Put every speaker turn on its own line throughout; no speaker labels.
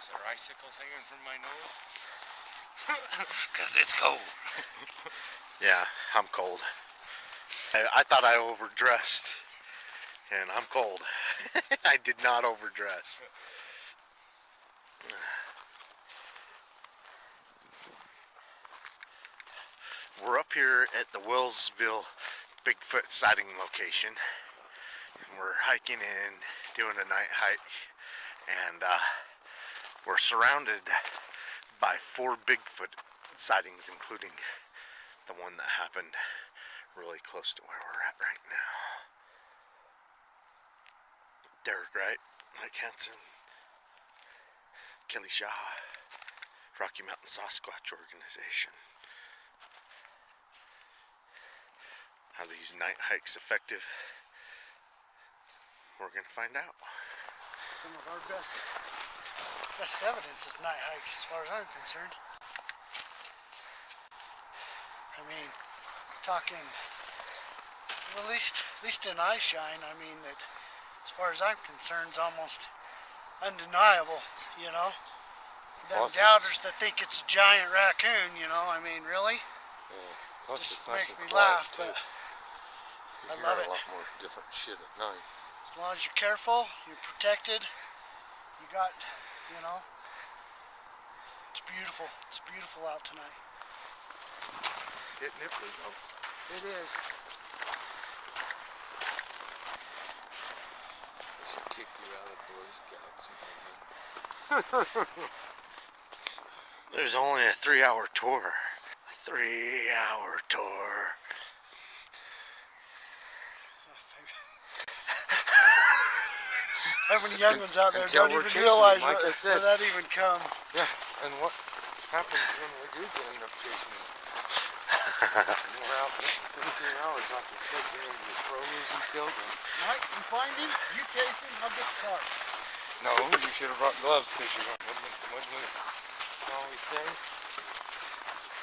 Is there icicles hanging from my nose? Because it's cold.
Yeah, I'm cold. I thought I overdressed, and I'm cold. I did not overdress. We're up here at the Wellsville Bigfoot sighting location. We're hiking in, doing a night hike, and we're surrounded by 4 Bigfoot sightings, including the one that happened really close to where we're at right now. Derek Wright, Mike Hansen, Kelly Shaw, Rocky Mountain Sasquatch organization. Are these night hikes effective? We're gonna find out.
Some of our best evidence is night hikes, as far as I'm concerned. I mean, talking, well, at least in eye shine, I mean, that as far as I'm concerned, is almost undeniable, you know? Them doubters that think it's a giant raccoon, you know, I mean, really?
Yeah. Plus
just
nice
makes me laugh,
too.
but I
You
love
hear
it.
a lot more different shit at night.
As long as you're careful, you're protected, you got, you know, it's beautiful. It's beautiful out tonight.
It's getting nipply though.
It is.
I should kick you out of Boy Scouts.
There's only a 3-hour tour. A 3-hour tour.
How many young ones out there don't even realize where that even comes.
Yeah, and what happens when we do end up chasing them? We're out 15 hours off the schedule and you throw these and kill them.
Mike, you find him, you chase him, I'll get the car.
No, you should have brought gloves because you're not, wouldn't we always say?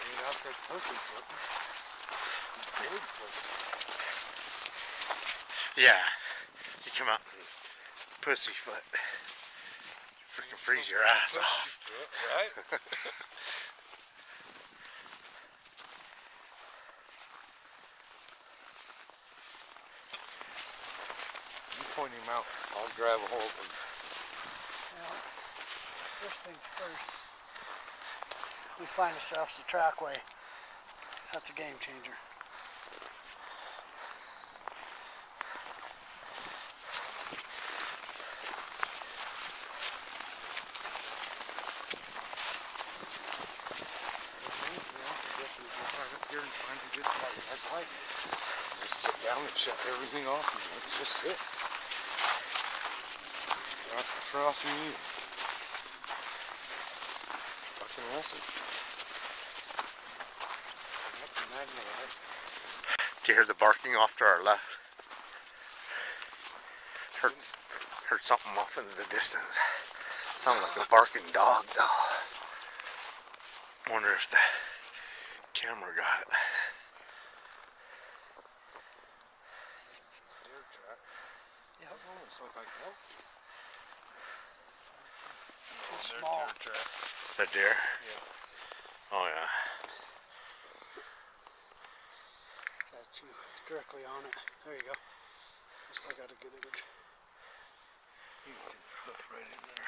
You're out there pussyfooting. Big pussy.
Yeah, you come out and pussyfoot. Freaking freeze your ass off.
Right? You point him out, I'll grab a hold of him.
Well, first things first, we find ourselves a trackway. That's a game changer.
Here and find a good spot. That's like just sit down and shut everything off and let's just sit. Not for us and you. Fucking listen.
Do you hear the barking off to our left? Heard something off into the distance. Sounded like a barking dog though. Wonder if the camera got it.
Deer track.
Yep.
Almost look like elk.
Too small.
Deer tracks.
The deer?
Yeah.
Oh yeah.
Got you directly on it. There you go. That's why I got a good image.
You can see the hoof right in there.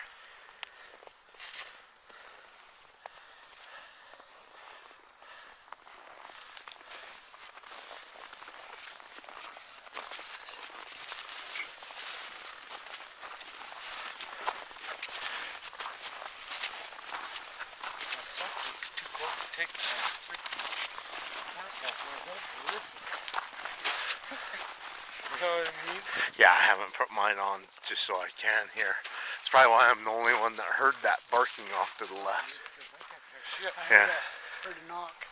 It's too close to take the freaking mark off my head to listen. You know what I mean?
Yeah, I haven't put mine on just so I can hear. That's probably why I'm the only one that heard that barking off to the left.
Shit.
Yeah.
Heard a knock.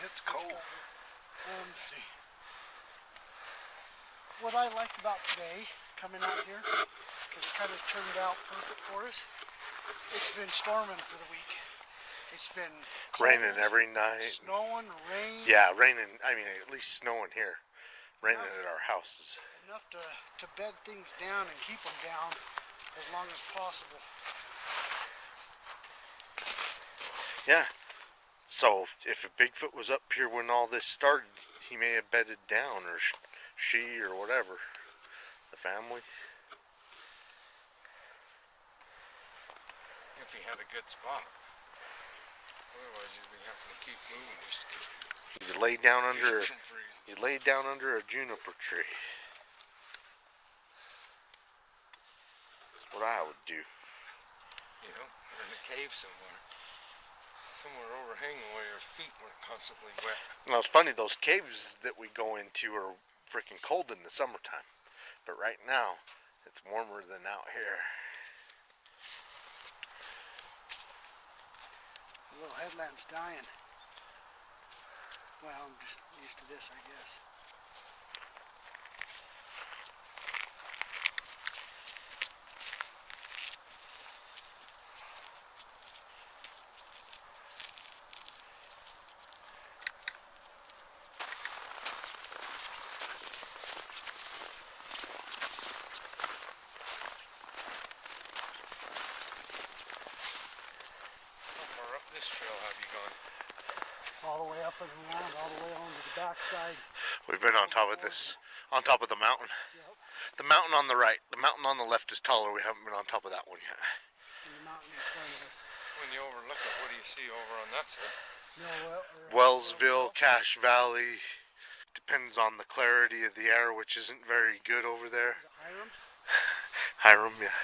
It's cold.
Let's see. What I liked about today, coming out here, because it kind of turned out perfect for us, it's been storming for the week. It's been cold,
Raining every night.
snowing, rain.
Yeah, raining. I mean, at least snowing here. Raining at our houses.
Enough to bed things down and keep them down as long as possible.
Yeah. So if a Bigfoot was up here when all this started, he may have bedded down, or she, or whatever. The family.
If he had a good spot. Otherwise, you'd be having to keep moving just to keep
He's laid down
feet
under.
from freezing.
He's laid down under a juniper tree. That's what I would do.
You know, or in a cave somewhere. Somewhere overhanging where your feet weren't constantly wet.
Well, it's funny, those caves that we go into are freaking cold in the summertime. But right now, it's warmer than out here.
The little headlamp's dying. Well, I'm just used to this, I guess.
How far up this trail have you gone?
All the way up and around, all the way onto the backside.
We've been on top of this, on top of the mountain.
Yep.
The mountain on the right, the mountain on the left is taller. We haven't been on top of that one yet.
And the mountain in front of us.
When you overlook it, what do you see over on that side?
Wellsville, Cache Valley. Depends on the clarity of the air, which isn't very good over there.
Is it Hiram?
Hiram, yeah.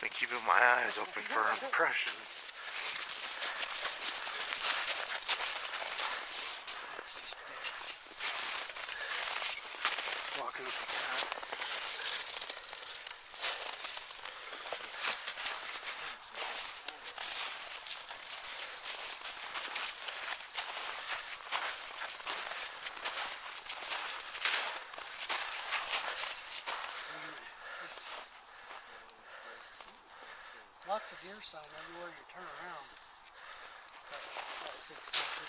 Been keeping my eyes open for impressions.
Walking up the path. Lots of deer sign everywhere you turn around. But that was expected.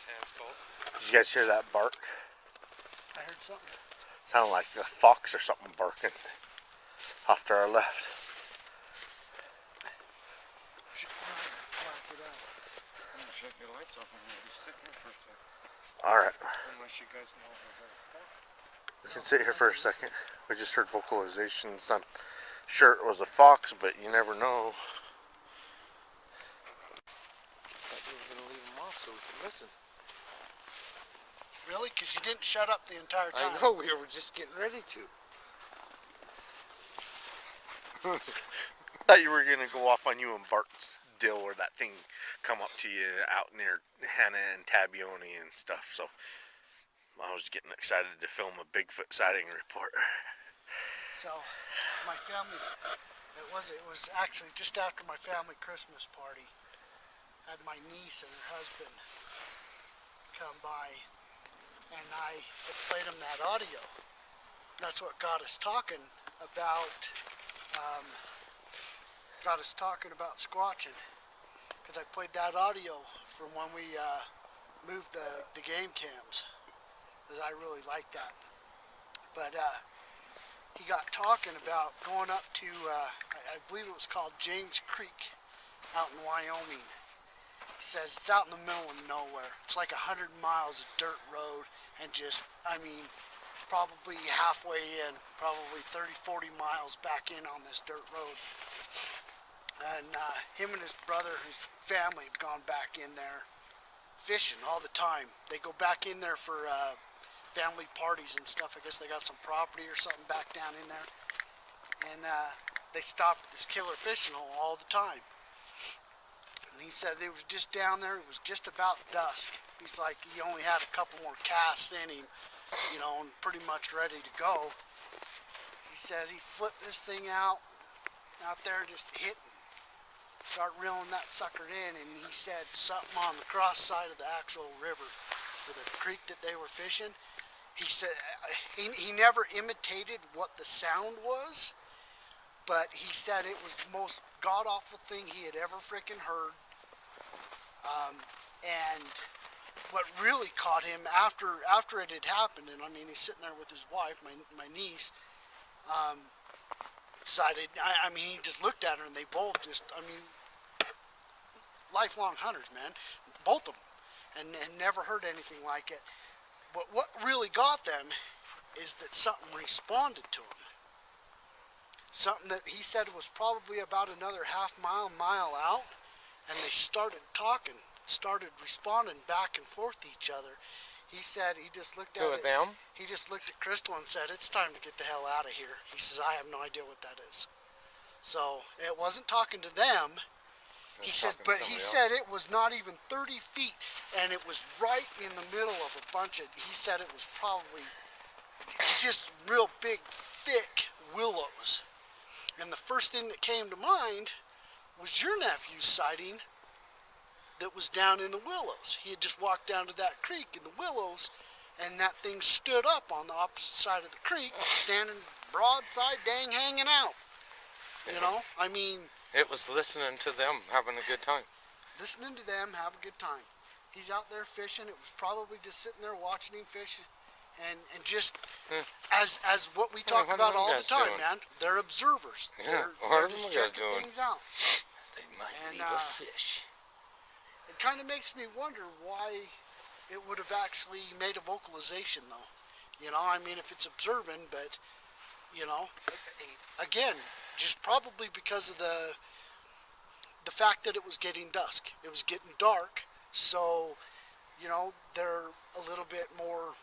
Hands cold.
Did you guys hear that bark?
I heard something.
Sounded like a fox or something barking off to our left.
I'm gonna shut your lights off and we'll be sitting here for a second.
Alright.
Unless you guys know where
We can sit here for a second. We just heard vocalizations. I'm sure it was a fox, but you never know.
I thought we were gonna leave them off so we could listen.
Really? Because you didn't shut up the entire time.
I know, we were just getting ready to.
Thought you were gonna go off on you and Bart's Dill where that thing come up to you out near Hannah and Tabioni and stuff. So I was getting excited to film a Bigfoot sighting report.
So my family, it was actually just after my family Christmas party. Had my niece and her husband come by, and I had played them that audio. That's what got us talking about. Squatching, because I played that audio from when we moved the game cams, because I really liked that. But he got talking about going up to, I believe it was called James Creek, out in Wyoming. He says it's out in the middle of nowhere. It's like 100 miles of dirt road, and just, I mean, probably halfway in, probably 30, 40 miles back in on this dirt road. And him and his brother, whose family, have gone back in there fishing all the time. They go back in there for family parties and stuff. I guess they got some property or something back down in there. And they stop at this killer fishing hole all the time. And he said they was just down there. It was just about dusk. He's like, he only had a couple more casts in him, you know, and pretty much ready to go. He says he flipped this thing out, out there just hitting. Start reeling that sucker in, and he said something on the cross side of the actual river, or the creek that they were fishing. He said he never imitated what the sound was, but he said it was the most god-awful thing he had ever freaking heard. And what really caught him after it had happened, and I mean, he's sitting there with his wife, my niece, decided, I mean, he just looked at her, and they both just, I mean, lifelong hunters, man, both of them, and never heard anything like it. But what really got them is that something responded to him. Something that he said was probably about another mile out, and they started talking, started responding back and forth to each other. He said he just looked at
them?
He just looked at Crystal and said, "It's time to get the hell out of here." He says, "I have no idea what that is." So it wasn't talking to them. He said, but he said it was not even 30 feet, and it was right in the middle of a bunch of, he said it was probably just real big, thick willows. And the first thing that came to mind was your nephew's sighting that was down in the willows. He had just walked down to that creek in the willows, and that thing stood up on the opposite side of the creek, standing broadside, dang, hanging out. You know, I mean...
It was listening to them having a good time.
Listening to them have a good time. He's out there fishing. It was probably just sitting there watching him fish, and just as what we talk about all the time, man. They're observers.
Yeah.
They're just checking things out.
They might leave a fish.
It kind of makes me wonder why it would have actually made a vocalization, though. You know, I mean, if it's observing, but you know, again, just probably because of the fact that it was getting dusk. It was getting dark, so, you know, they're a little bit more,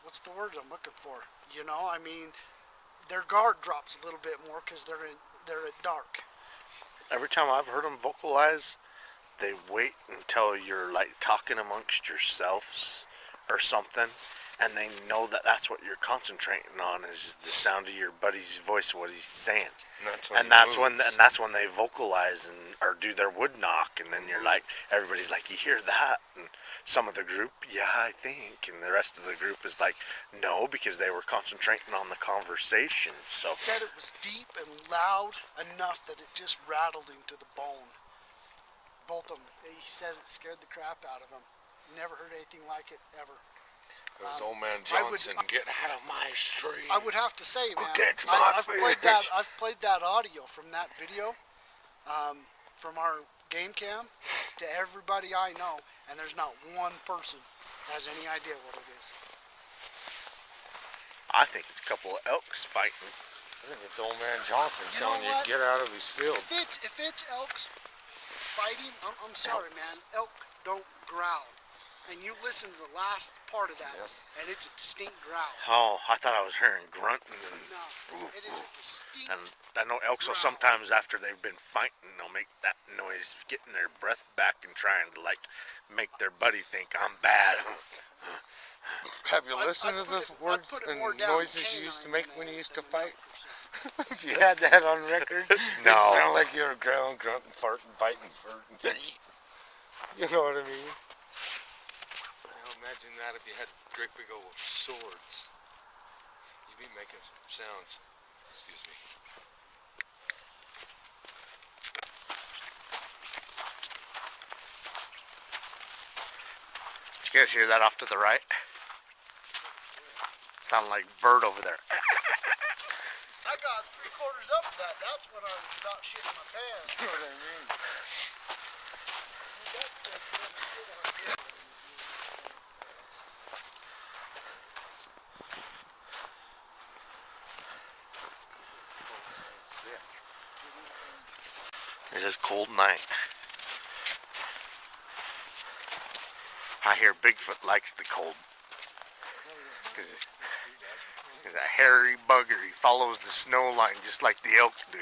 what's the word I'm looking for? You know, I mean, their guard drops a little bit more because they're at dark.
Every time I've heard them vocalize, they wait until you're like talking amongst yourselves or something, and they know that that's what you're concentrating on is the sound of your buddy's voice, what he's saying. And that's when they vocalize or do their wood knock, and then you're like, everybody's like, you hear that? And some of the group, yeah, I think, and the rest of the group is like, no, because they were concentrating on the conversation. So
he said it was deep and loud enough that it just rattled him to the bone. Both of them. He says it scared the crap out of him. Never heard anything like it ever.
It was old man Johnson, get out of my street.
I would have to say, man, I've played that audio from that video, from our game cam, to everybody I know, and there's not one person that has any idea what it is.
I think it's a couple of elks fighting.
I think it's old man Johnson telling you to get out of his field.
If it's elks fighting, I'm sorry, man, elk don't growl. And you listen to the last part of that, and it's a distinct growl.
Oh, I thought I was hearing grunting.
No, it is a distinct
And I know elks will sometimes, after they've been fighting, they'll make that noise, getting their breath back and trying to, like, make their buddy think, I'm bad.
Have you listened to the words and noises you used to make when you used to fight? If you had that on record,
no.
It sounded like you were growling, grunting, farting, biting, farting. You know what I mean? Imagine that if you had great big old swords. You'd be making some sounds. Excuse me.
Did you guys hear that off to the right? Sounded like a bird over there.
I got 3/4 up of that. That's when I was about shitting my pants.
You know what I mean?
It's a cold night. I hear Bigfoot likes the cold. Because he's a hairy bugger. He follows the snow line just like the elk do.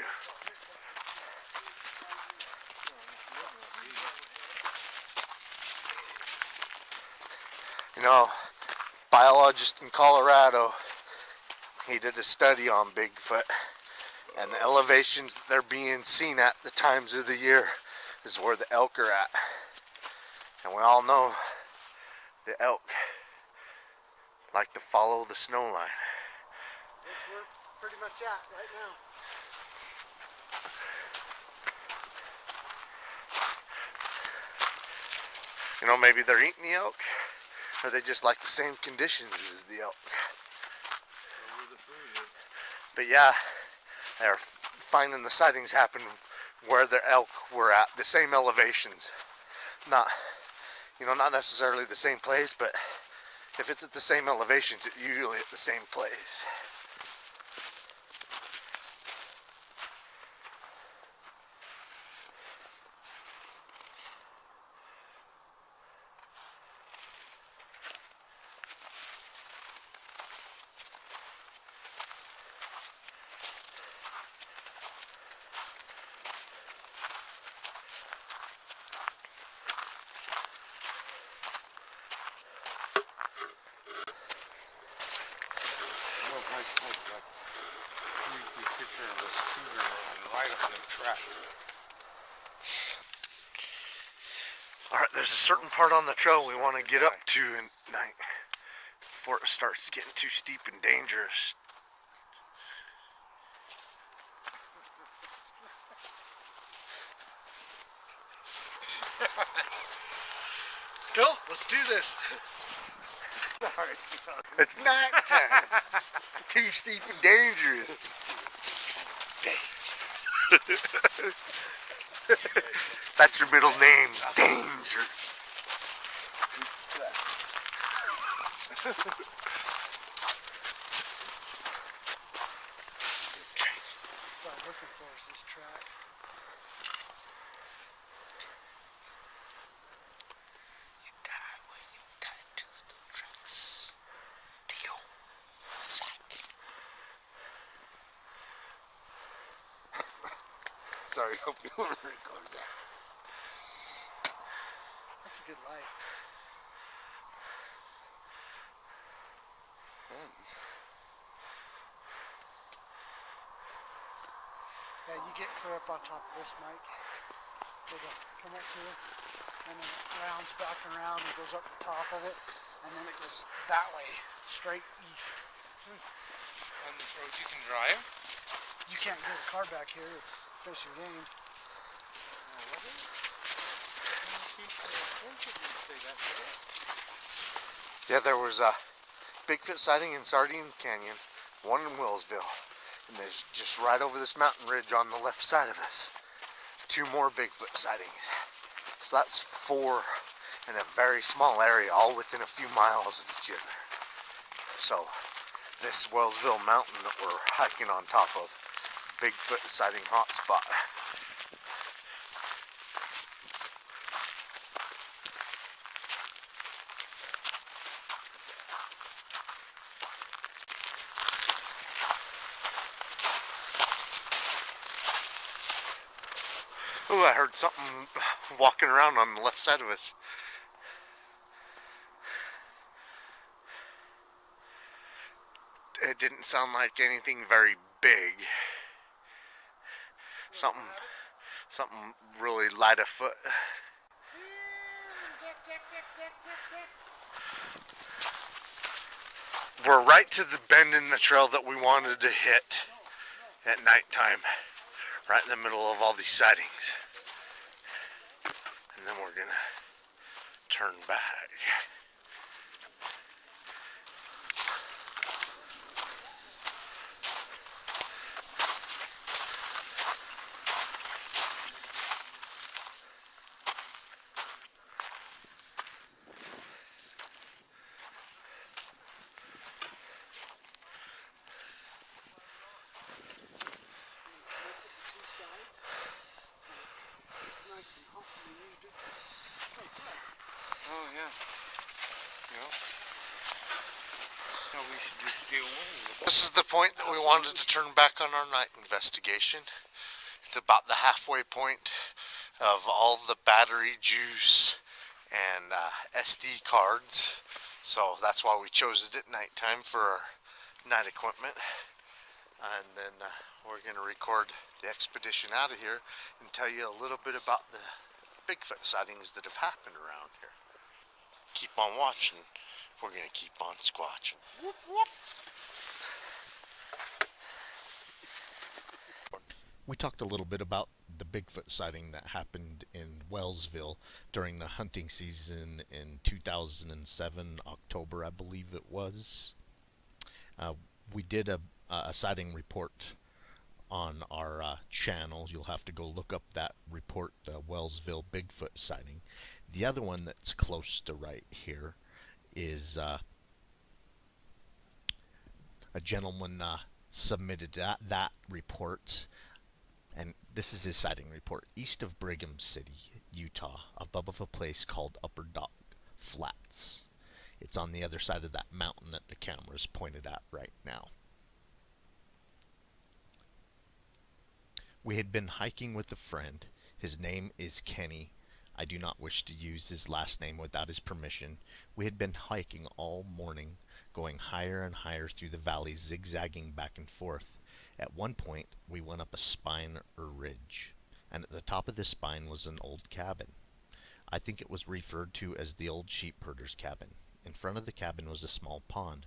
You know, biologist in Colorado, he did a study on Bigfoot, and the elevations that they're being seen at the times of the year is where the elk are at. And we all know the elk like to follow the snow line.
Which we're pretty much at right now.
You know, maybe they're eating the elk, or they just like the same conditions as the elk.
Where the food is.
But yeah, they're finding the sightings happen where the elk were at, the same elevations. Not, you know, not necessarily the same place, but if it's at the same elevations, it's usually at the same place.
Picture of this cougar right up them tracks.
Alright, there's a certain part on the trail we want to get up to at night before it starts getting too steep and dangerous.
Go, let's do this.
Sorry. It's night time. Too steep and dangerous. That's your middle name, Danger.
What I'm looking for is this track.
You die when you tie to the tracks. Deal. Sack.
Sorry, hope you were recording that.
That's a good light. Yeah, you get clear up on top of this, Mike. It'll come up here, and then it rounds back around and goes up the top of it, and then it goes that way, straight east.
On this road you can drive?
You can't get a car back here, it's fish and game.
Yeah, there was a Bigfoot sighting in Sardine Canyon, one in Wellsville, and there's just right over this mountain ridge on the left side of us, 2 more Bigfoot sightings. So that's 4 in a very small area, all within a few miles of each other. So this Wellsville mountain that we're hiking on top of, Bigfoot sighting hotspot. Oh, I heard something walking around on the left side of us. It didn't sound like anything very big. Something really light of foot. We're right to the bend in the trail that we wanted to hit at nighttime. Right in the middle of all these sightings. And then we're gonna turn back.
Sides. It's nice and hot. We used it to stay dry.
Oh yeah. You know? So we should just stay away.
This is the point that we wanted to turn back on our night investigation. It's about the halfway point of all the battery juice and SD cards. So that's why we chose it at nighttime for our night equipment, and then we're going to record the expedition out of here and tell you a little bit about the Bigfoot sightings that have happened around here. Keep on watching. We're going to keep on squatching. Whoop, whoop. We talked a little bit about the Bigfoot sighting that happened in Wellsville during the hunting season in 2007, October, I believe it was. We did a sighting report on our channel. You'll have to go look up that report, the Wellsville Bigfoot sighting. The other one that's close to right here is a gentleman submitted that report, and this is his sighting report. East of Brigham City, Utah, above a place called Upper Dock Flats. It's on the other side of that mountain that the camera's pointed at right now. We had been hiking with a friend. His name is Kenny. I do not wish to use his last name without his permission. We had been hiking all morning, going higher and higher through the valley, zigzagging back and forth. At one point, we went up a spine or ridge, and at the top of this spine was an old cabin. I think it was referred to as the old sheep herder's cabin. In front of the cabin was a small pond.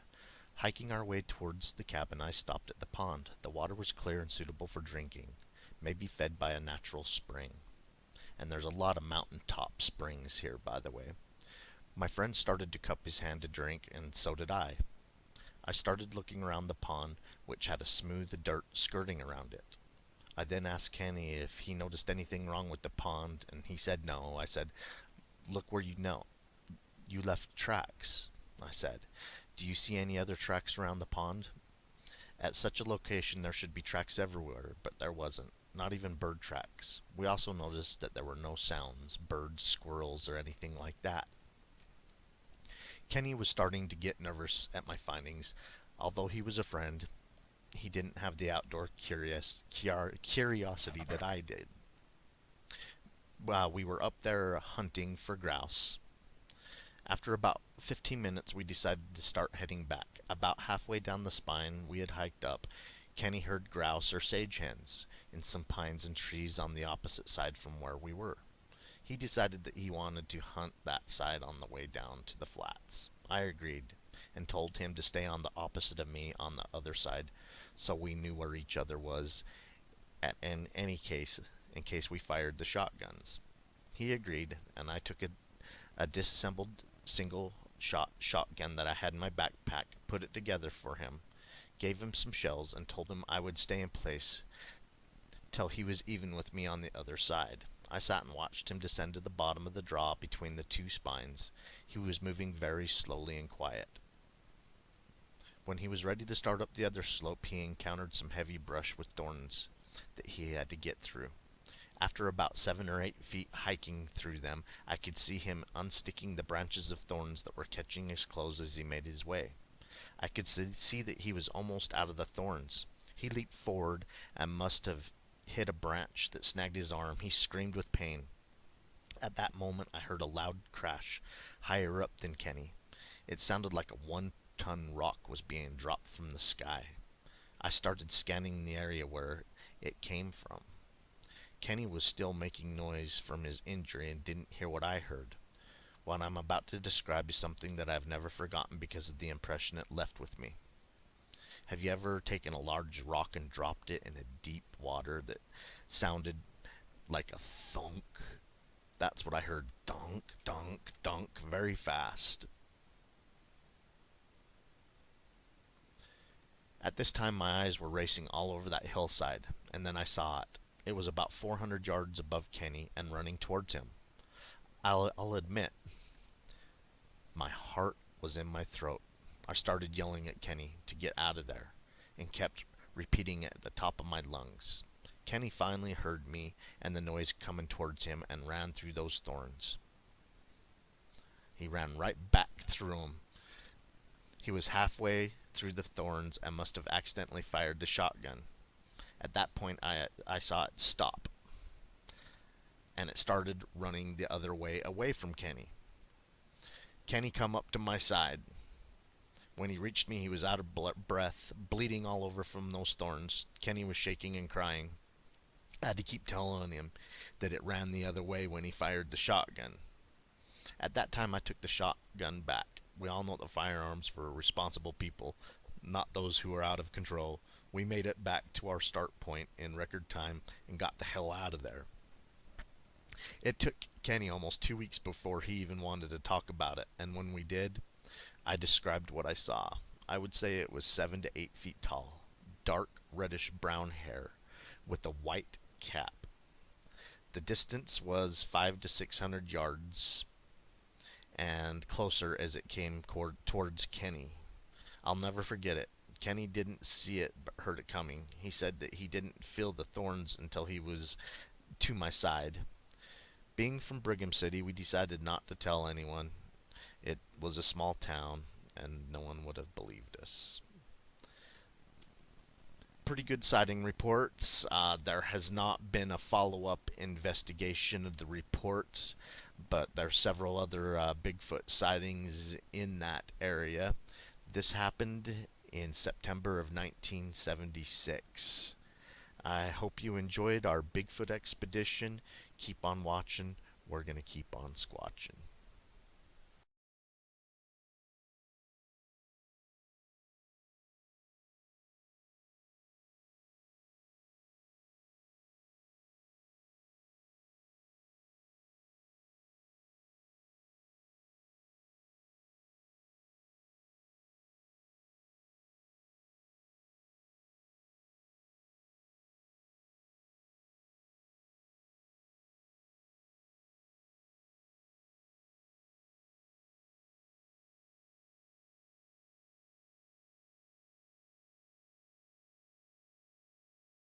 Hiking our way towards the cabin, I stopped at the pond. The water was clear and suitable for drinking, maybe fed by a natural spring. And there's a lot of mountaintop springs here, by the way. My friend started to cup his hand to drink, and so did I. I started looking around the pond, which had a smooth dirt skirting around it. I then asked Kenny if he noticed anything wrong with the pond, and he said no. I said, "Look where you know. You left tracks," I said. "Do you see any other tracks around the pond?" At such a location there should be tracks everywhere, but there wasn't. Not even bird tracks. We also noticed that there were no sounds, birds, squirrels, or anything like that. Kenny was starting to get nervous at my findings. Although he was a friend, he didn't have the outdoor curiosity that I did. We were up there hunting for grouse. After about 15 minutes, we decided to start heading back. About halfway down the spine we had hiked up, Kenny heard grouse or sage hens in some pines and trees on the opposite side from where we were. He decided that he wanted to hunt that side on the way down to the flats. I agreed and told him to stay on the opposite of me on the other side so we knew where each other was in case we fired the shotguns. He agreed, and I took a disassembled single shot shotgun that I had in my backpack, put it together for him, gave him some shells, and told him I would stay in place till he was even with me on the other side. I sat and watched him descend to the bottom of the draw between the two spines. He was moving very slowly and quiet. When he was ready to start up the other slope, he encountered some heavy brush with thorns that he had to get through. After about 7 or 8 feet hiking through them, I could see him unsticking the branches of thorns that were catching his clothes as he made his way. I could see that he was almost out of the thorns. He leaped forward and must have hit a branch that snagged his arm. He screamed with pain. At that moment, I heard a loud crash higher up than Kenny. It sounded like a 1-ton rock was being dropped from the sky. I started scanning the area where it came from. Kenny was still making noise from his injury and didn't hear what I heard. What I'm about to describe is something that I've never forgotten because of the impression it left with me. Have you ever taken a large rock and dropped it in a deep water that sounded like a thunk? That's what I heard. Thunk, thunk, thunk, very fast. At this time, my eyes were racing all over that hillside, and then I saw it. It was about 400 yards above Kenny and running towards him. I'll admit, my heart was in my throat. I started yelling at Kenny to get out of there and kept repeating it at the top of my lungs. Kenny finally heard me and the noise coming towards him and ran through those thorns. He ran right back through them. He was halfway through the thorns and must have accidentally fired the shotgun. At that point, I saw it stop, and it started running the other way away from Kenny. Kenny come up to my side.
When he reached me, he was out of breath, bleeding all over from those thorns. Kenny was shaking and crying. I had to keep telling him that it ran the other way when he fired the shotgun. At that time, I took the shotgun back. We all know that firearms for responsible people, not those who are out of control. We made it back to our start point in record time and got the hell out of there. It took Kenny almost 2 weeks before he even wanted to talk about it, and when we did, I described what I saw. I would say it was 7 to 8 feet tall, dark reddish brown hair, with a white cap. The distance was 500 to 600 yards, and closer as it came towards Kenny. I'll never forget it. Kenny didn't see it but heard it coming. He said that he didn't feel the thorns until he was to my side. Being from Brigham City, we decided not to tell anyone. It was a small town, and no one would have believed us. Pretty good sighting reports. There has not been a follow-up investigation of the reports, but there are several other Bigfoot sightings in that area. This happened in September of 1976. I hope you enjoyed our Bigfoot expedition. Keep on watching. We're going to keep on squatching.